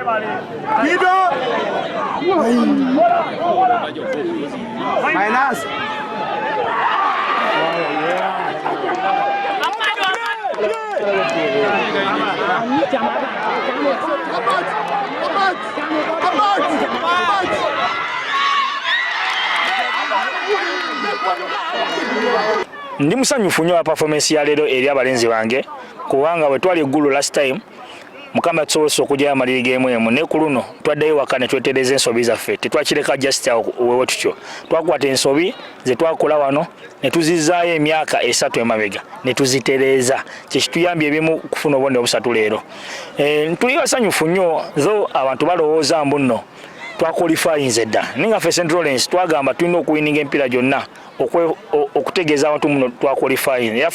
Minus. Ndi musanyufu nnyo performance ya leero eri abalenzi bange kubanga bwe twali eggulu last time Mukama tusobose okujja amaliri geemu emu ne ku luno twaddayo waka ne twetereza ensobi zaffe tetwakireka just wewe tutyo twakwata ensobi ze twakola wano ne tuzizaayo emyaka 3 emabega ne tuzitereeza kyekituyambye ebimu kufuna obubonero busatu leero tuli basanyufu nnyo zo abantu balowooza mbu nno twaqualifyinze dda ninga ffe St. Lawrence twagamba tulina okuwininga empiira gyonna okutegeeza abantu muno twaqualifyinze